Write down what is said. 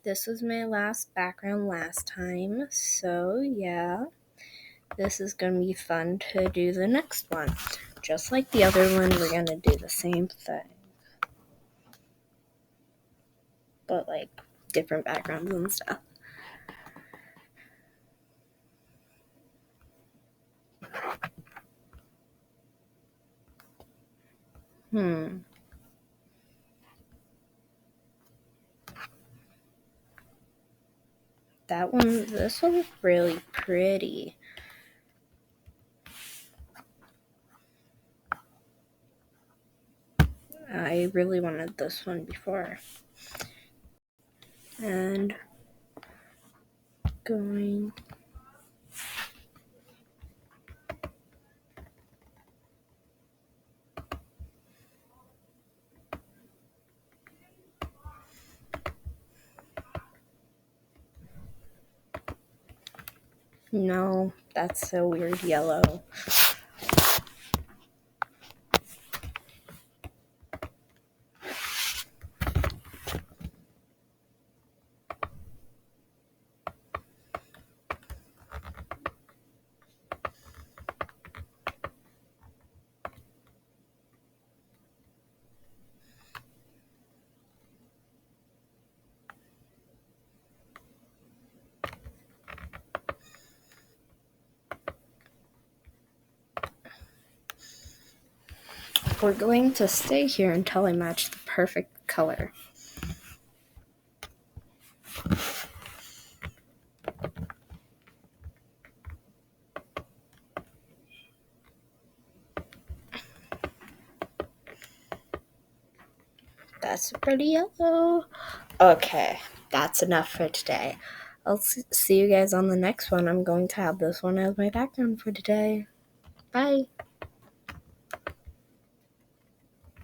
This was my last background last time, so yeah, this is going to be fun to do the next one. Just like the other one, we're going to do the same thing, but like different backgrounds and stuff. This one's really pretty. I really wanted this one before. And going... No, that's a weird yellow. We're going to stay here until I match the perfect color. That's a pretty yellow. Okay, that's enough for today. I'll see you guys on the next one. I'm going to have this one as my background for today. Bye.